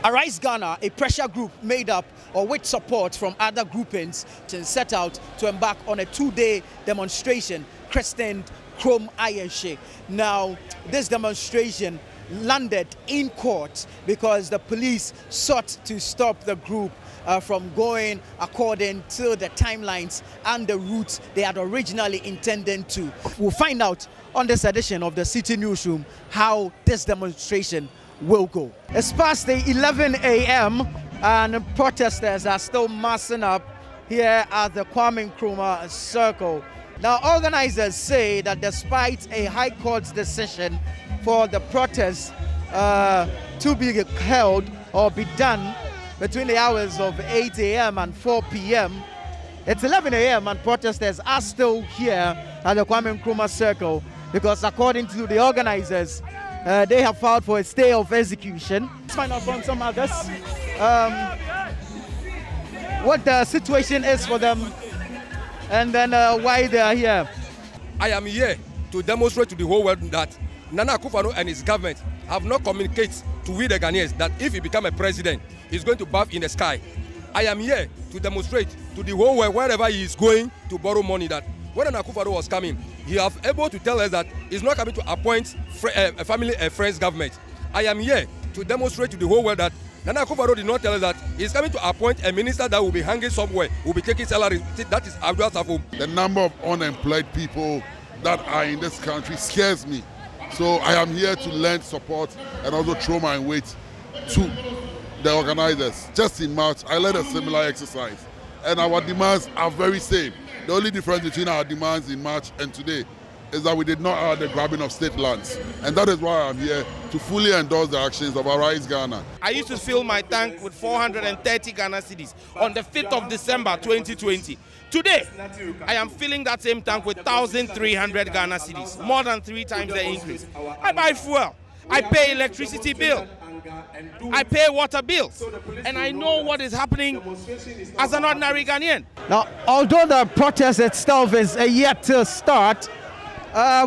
Arise Ghana, a pressure group made up or with support from other groupings, set out to embark on a 2-day demonstration christened Nkrumah Interchange. Now, this demonstration landed in court because the police sought to stop the group from going according to the timelines and the routes they had originally intended to. We'll find out on this edition of the City Newsroom how this demonstration will go. It's past the 11 a.m. and protesters are still massing up here at the Kwame Nkrumah Circle. Now, organizers say that despite a High Court's decision for the protests to be held or be done between the hours of 8 a.m. and 4 p.m., it's 11 a.m. and protesters are still here at the Kwame Nkrumah Circle because according to the organizers, they have filed for a stay of execution. Let's find out from some others what the situation is for them and then why they are here. I am here to demonstrate to the whole world that Nana Akufo-Addo and his government have not communicated to we the Ghanaians that if he becomes a president, he's going to bath in the sky. I am here to demonstrate to the whole world wherever he is going to borrow money that when Nana Akufo-Addo was coming, he was able to tell us that he's not coming to appoint a family and friends government. I am here to demonstrate to the whole world that Nana Akufo-Addo did not tell us that he's coming to appoint a minister that will be hanging somewhere, will be taking salary. That is Abdul Safo. The number of unemployed people that are in this country scares me. So I am here to lend support and also throw my weight to the organizers. Just in March, I led a similar exercise, and our demands are very same. The only difference between our demands in March and today is that we did not add the grabbing of state lands. And that is why I'm here to fully endorse the actions of Arise Ghana. I used to fill my tank with 430 Ghana cedis on the 5th of December 2020. Today, I am filling that same tank with 1,300 Ghana cedis, more than 3 times the increase. I buy fuel, I pay electricity bill, I pay water bills, and I know what is happening as an ordinary Ghanaian. Now, although the protest itself is yet to start,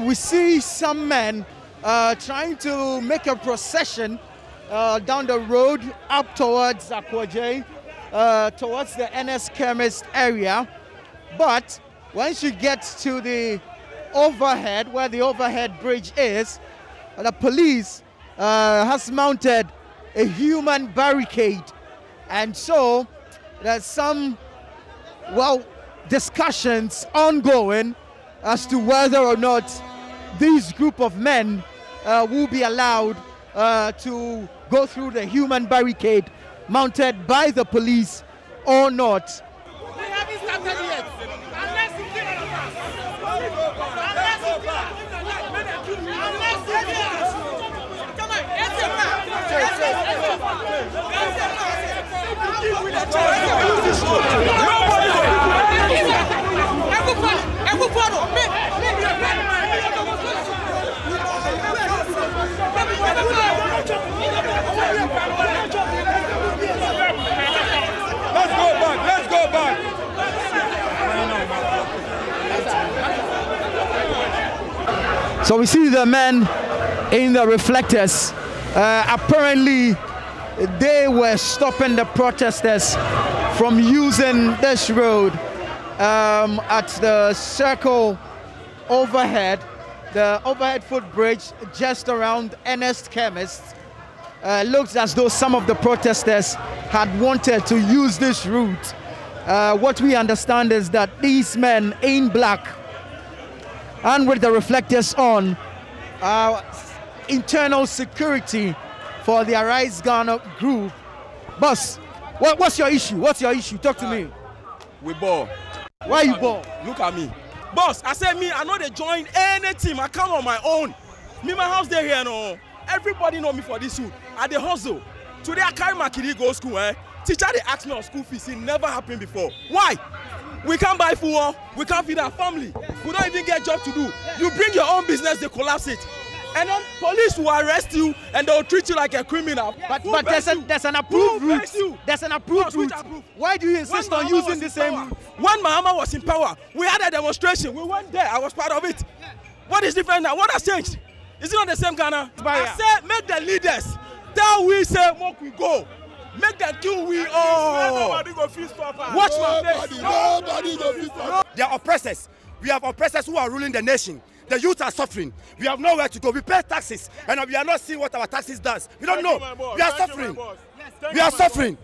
we see some men trying to make a procession down the road up towards Akwaje, towards the NS Chemist area. But once you get to the overhead, where the overhead bridge is, the police has mounted a human barricade. And so there's some, discussions ongoing as to whether or not these group of men will be allowed to go through the human barricade mounted by the police or not. We haven't started yet. Let's go back. So we see the men in the reflectors. Apparently, they were stopping the protesters from using this road at the circle overhead, the overhead footbridge just around NS Chemist. Looks as though some of the protesters had wanted to use this route. What we understand is that these men in black and with the reflectors on are internal security for the Arise Ghana group. Boss, what's your issue? What's your issue? Talk to me. We ball. Why you ball? Look at me. Boss, I said me, I know they join any team. I come on my own. Me, my house there here, no. Everybody know me for this suit. I the hustle. Today I carry my kid go school, Teacher, they ask me on school fees. It never happened before. Why? We can't buy food, we can't feed our family. We don't even get job to do. You bring your own business, they collapse it. And then police will arrest you and they'll treat you like a criminal. But there's an approved route. There's an approved route. Why do you insist on using the same route? When Mahama was in power, we had a demonstration. We went there. I was part of it. What is different now? What has changed? Is it not the same Ghana? I said, make the leaders tell we say, we go. Make them kill we all. Nobody go feel stop us. Watch my face. Nobody go feel stop. They are oppressors. We have oppressors who are ruling the nation. The youth are suffering. We have nowhere to go. We pay taxes, and we are not seeing what our taxes does. We don't know. We are suffering. We are suffering.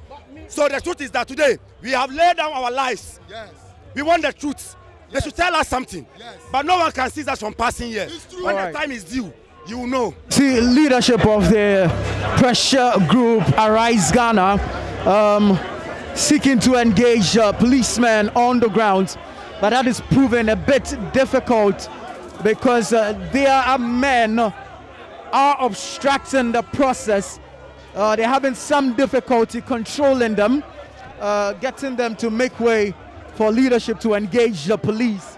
So the truth is that today we have laid down our lives. Yes. We want the truth. They should tell us something. Yes. But no one can seize us from passing here. When the time is due, you will know. The leadership of the pressure group Arise Ghana seeking to engage policemen on the ground, but that is proven a bit difficult because there are men are obstructing the process. They're having some difficulty controlling them, getting them to make way for leadership to engage the police.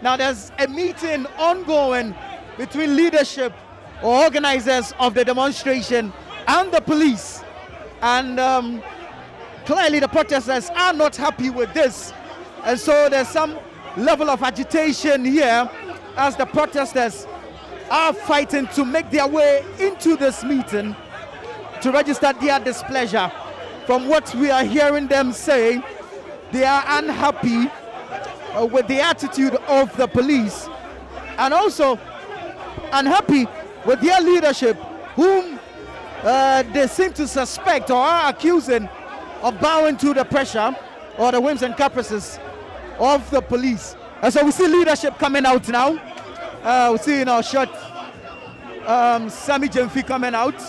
Now there's a meeting ongoing between leadership or organizers of the demonstration and the police, and clearly the protesters are not happy with this, and so there's some level of agitation here as the protesters are fighting to make their way into this meeting to register their displeasure. From what we are hearing them say, they are unhappy with the attitude of the police, and also unhappy with their leadership, whom they seem to suspect or are accusing of bowing to the pressure or the whims and caprices of the police. And so we see leadership coming out now. We see in our shot Sammy Jemfi coming out.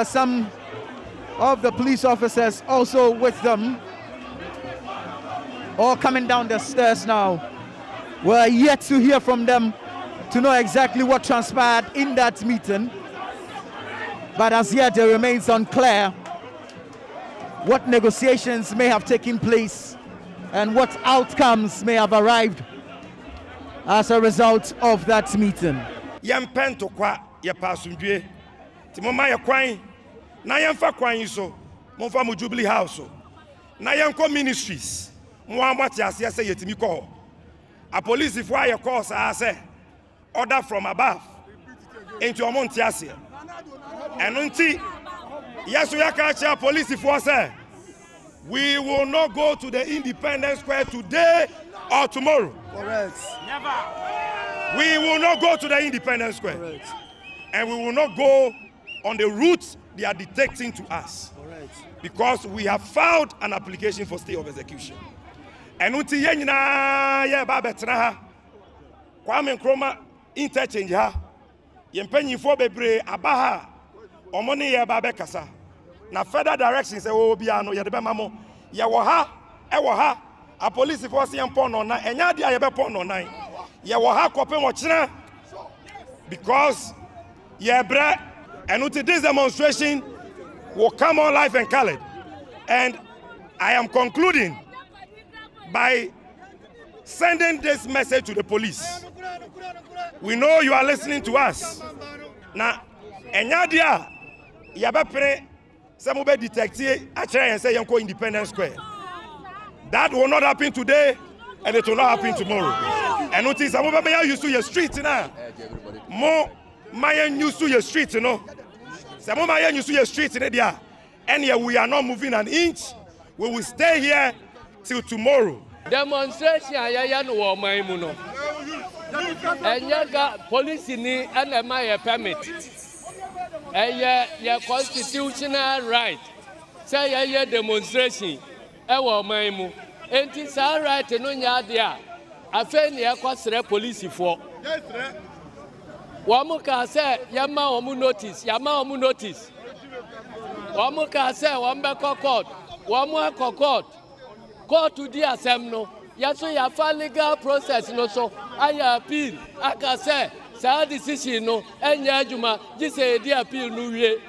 Some of the police officers also with them, all coming down the stairs now. We're yet to hear from them to know exactly what transpired in that meeting, but as yet it remains unclear what negotiations may have taken place and what outcomes may have arrived as a result of that meeting. Yempen to kwa ye pasundwe ti moma ye kwan na yemfa kwan so momfa mo Jubilee House na yenko ministries mo amati ase ase yetimi ko a police if why call say order from above into omonti ase enunti yeso yaka police if say we will not go to the Independence Square today or tomorrow. Correct. Never. We will not go to the Independence Square. Correct. And we will not go on the route they are dictating to us. Correct. Because we have filed an application for stay of execution. And until yenina ye ba betra ha Kwame Nkrumah Interchange ha yempenyifo bebre abaha omoni ye ba bekasa na further direction say o bia no ye de be mamo ye wo ha e wo ha a police force yem pon no na enya dia ye be pon no nan ye wo ha kopen wo kire because ye bre and until this demonstration will come on live and colored. And I am concluding by sending this message to the police. We know you are listening to us. Now, enyadia yabapre samube detective actually and say yanko Independence Square. That will not happen today, and it will not happen tomorrow. And notice samube ya used to your street now. More mayan used to your street, you know. Samube mayan used to your street in there. And here we are not moving an inch. We will stay here till tomorrow. Demonstration ayayan wo maimu no. Enyaga police ni anema ye permit. Ye constitutional right. Say ye demonstration e wo maimu. Enti sa right no nya dia. Afa ni e kwasere police for. Wo mu ka say ye ma wo mu notice, ya ma wo mu notice. Wo mu ka say wo mbe court. Wo mu court. Court to the assembly. Yaso ya fa legal process no so I appeal aka say sa decision no enya adwuma gi say di appeal no wie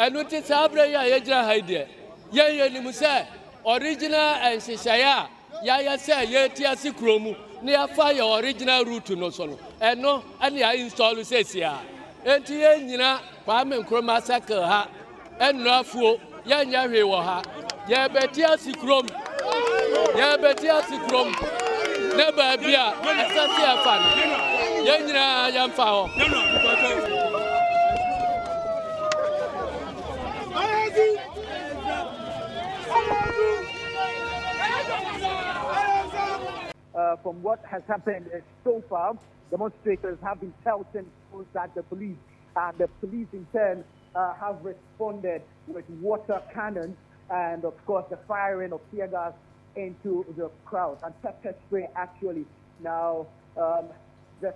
enu ti sa abre ya gira haide ye ni mu say original and shishaya ya say ye ti asikromu na ya fa your original route no so no eno ani ya install say sia enti ye nyina Kwame Nkrumah circle ha enu afuo yɛnyɛ hwee wɔ ha yɛbɛti asikrom ne baabi a ɛsɛ sɛ yɛfa no yɛn nyinaa yɛmfa hɔ. From what has happened so far, demonstrators have been pelting at the police, and the police in turn have responded with water cannons and, of course, the firing of tear gas into the crowd and pepper spray, actually. Now, the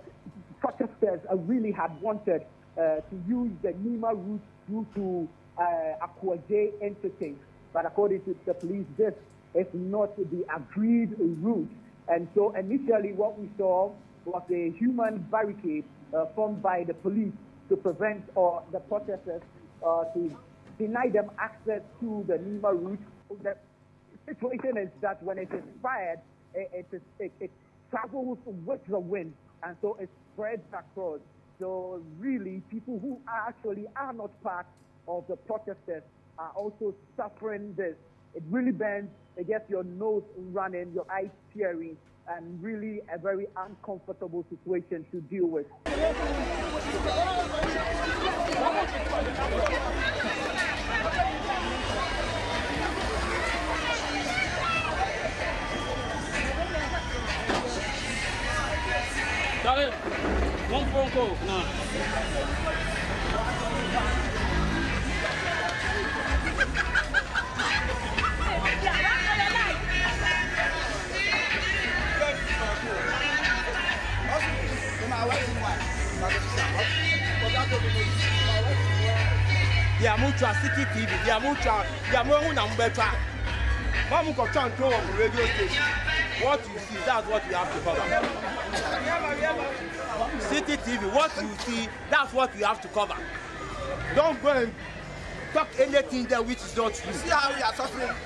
protesters really had wanted to use the Nima route through to Kwame Interchange, but according to the police, this is not the agreed route. And so initially what we saw was a human barricade formed by the police to prevent the protesters to deny them access to the Nima route. The situation is that when it is fired, it travels with the wind, and so it spreads across. So really, people who are not part of the protesters are also suffering this. It really bends, it gets your nose running, your eyes tearing, and really a very uncomfortable situation to deal with. One phone call now. Yeah, mucha City TV. Yeah, mucha. Yeah, more number. Mom got control of the radio station. What you see, that's what you have to cover. City TV, what you see, that's what you have to cover. Don't go and talk anything there which is not true. See how we are suffering.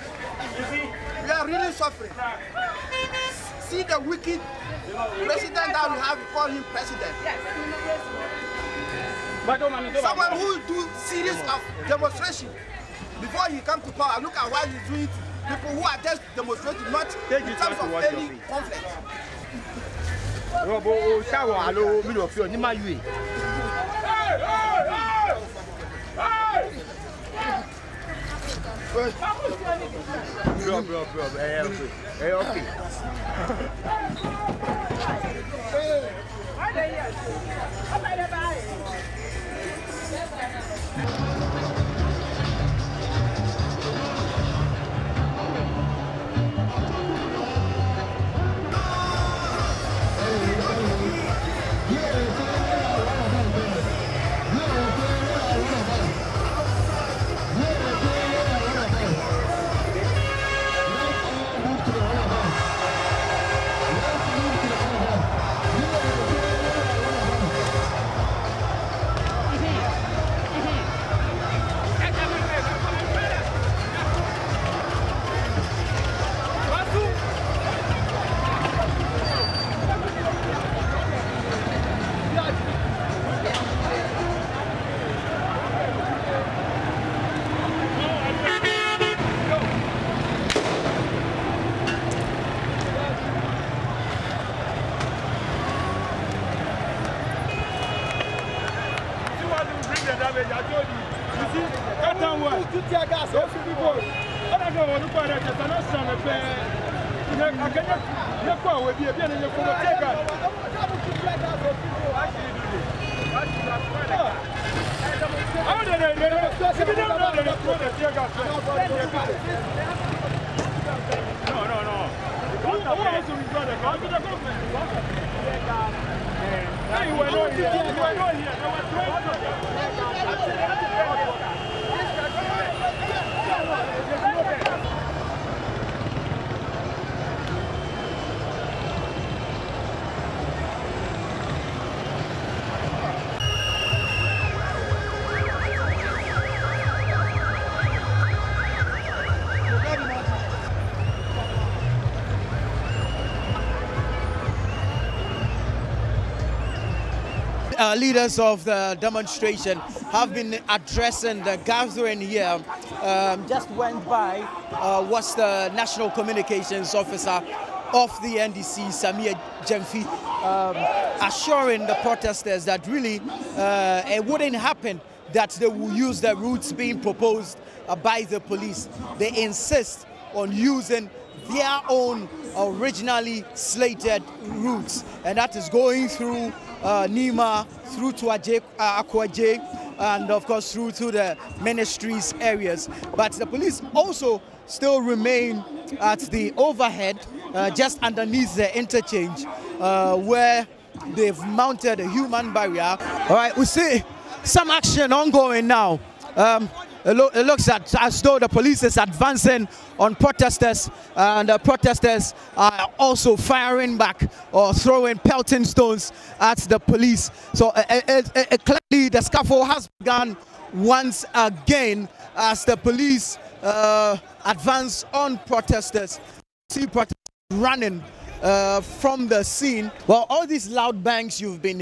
You see, we are really suffering. See the wicked president that we have, call him president. Someone who do series of demonstration before he come to power. Look at what he's doing to people who are just demonstrating, not in terms of any conflict. leaders of the demonstration have been addressing the gathering here. Just went by was the National Communications Officer of the NDC, Samir Jemfi, assuring the protesters that really it wouldn't happen that they will use the routes being proposed by the police. They insist on using their own originally slated routes, and that is going through Nima, through to Akwaje, and of course through to the ministries areas. But the police also still remain at the overhead, just underneath the interchange, where they've mounted a human barrier. All right, we see some action ongoing now. It looks as though the police is advancing on protesters, and the protesters are also firing back or throwing pelting stones at the police. So clearly the scuffle has begun once again as the police advance on protesters. See protesters running from the scene. Well, all these loud bangs you've been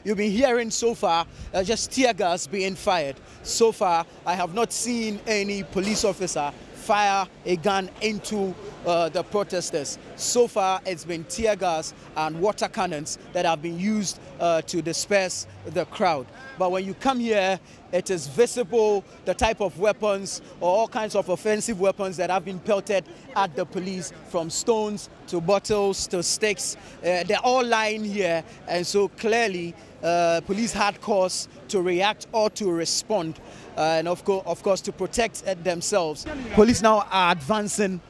hearing so far are just tear gas being fired. So far, I have not seen any police officer fire a gun into the protesters. So far, it's been tear gas and water cannons that have been used to disperse the crowd. But when you come here, it is visible the type of weapons or all kinds of offensive weapons that have been pelted at the police, from stones to bottles to sticks. They're all lying here, and so clearly police had cause to react or to respond, and of course to protect themselves. Police now are advancing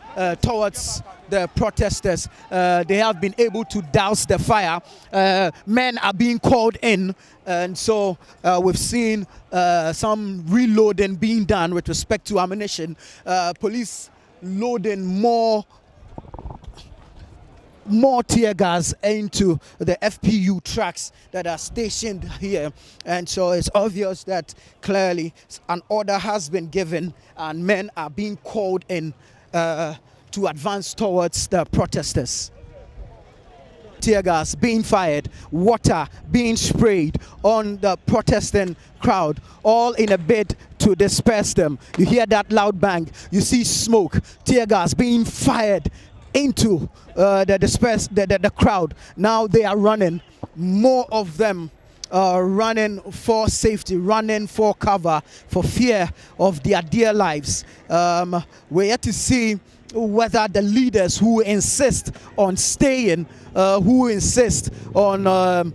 towards the protesters. They have been able to douse the fire. Men are being called in, and so we've seen some reloading being done with respect to ammunition. Police loading more tear gas into the FPU trucks that are stationed here, and so it's obvious that clearly an order has been given and men are being called in to advance towards the protesters. Tear gas being fired, water being sprayed on the protesting crowd, all in a bid to disperse them. You hear that loud bang, you see smoke, tear gas being fired into the crowd. Now they are running, more of them running for safety, running for cover, for fear of their dear lives. We're yet to see whether the leaders who insist on staying, who insist on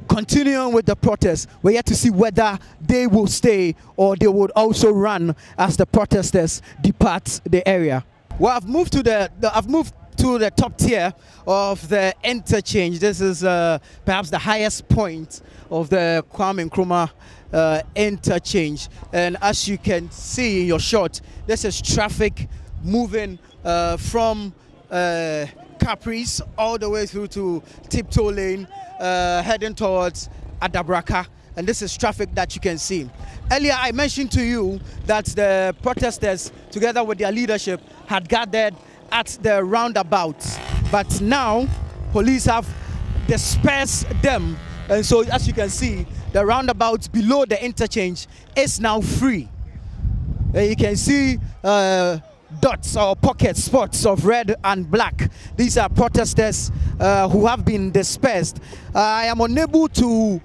continuing with the protest, we're yet to see whether they will stay or they would also run as the protesters depart the area. Well, I've moved to the top tier of the interchange. This is perhaps the highest point of the Kwame Nkrumah interchange, and as you can see in your shot, this is traffic moving from Caprice all the way through to Tiptoe Lane, heading towards Adabraka, and this is traffic that you can see. Earlier I mentioned to you that the protesters, together with their leadership, had gathered at the roundabouts, but now police have dispersed them, and so as you can see, the roundabout below the interchange is now free. You can see dots or pocket spots of red and black. These are protesters who have been dispersed. I am unable to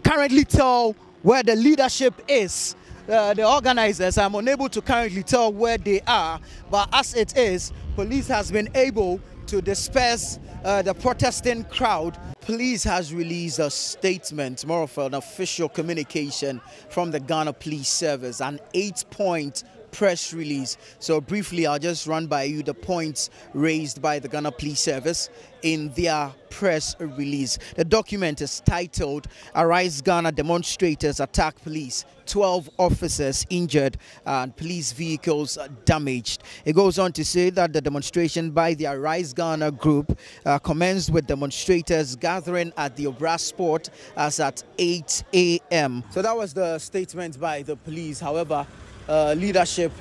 currently tell where the leadership is. The organizers, I'm unable to currently tell where they are, but as it is, police has been able to disperse the protesting crowd. Police has released a statement, more of an official communication from the Ghana Police Service, an 8-point press release. So briefly, I'll just run by you the points raised by the Ghana Police Service in their press release. The document is titled "Arise Ghana Demonstrators Attack Police, 12 Officers Injured and Police Vehicles Damaged." It goes on to say that the demonstration by the Arise Ghana group commenced with demonstrators gathering at the Obra Sport as at 8 a.m. So that was the statement by the police. However, leadership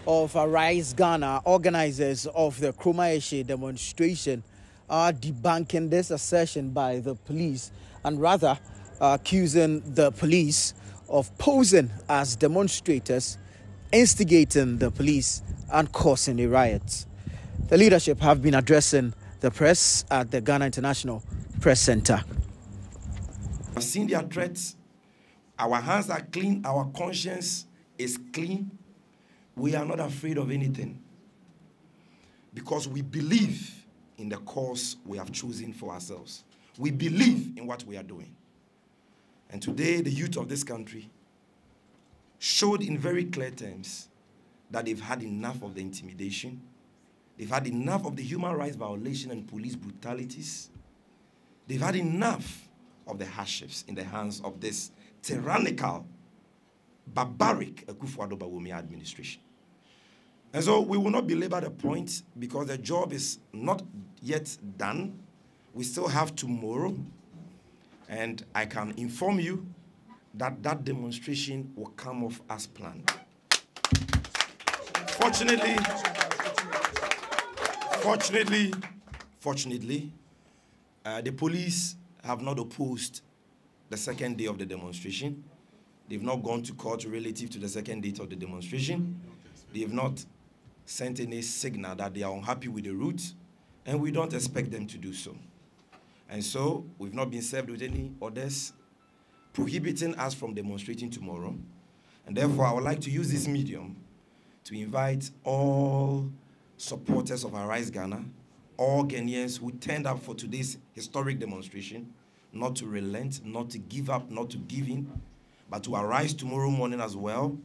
of Arise Ghana, organizers of the Nkrumah demonstration, are debunking this assertion by the police, and rather accusing the police of posing as demonstrators, instigating the police and causing a riot. The leadership have been addressing the press at the Ghana International Press Center. I've seen their threats. Our hands are clean. Our conscience is clean. We are not afraid of anything because we believe in the cause we have chosen for ourselves. We believe in what we are doing. And today, the youth of this country showed in very clear terms that they've had enough of the intimidation. They've had enough of the human rights violation and police brutalities. They've had enough of the hardships in the hands of this tyrannical, barbaric Akufo-Addo Bawumia administration. And so we will not belabor the point because the job is not yet done. We still have tomorrow. And I can inform you that that demonstration will come off as planned. Fortunately, the police have not opposed the second day of the demonstration. They've not gone to court relative to the second date of the demonstration. They have not sent any signal that they are unhappy with the route, and we don't expect them to do so. And so we've not been served with any orders prohibiting us from demonstrating tomorrow. And therefore, I would like to use this medium to invite all supporters of Arise Ghana, all Ghanaians who turned up for today's historic demonstration, not to relent, not to give up, not to give in, but to arise tomorrow morning as well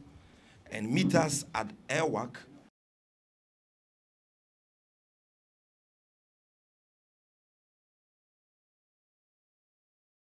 and meet us at Airwalk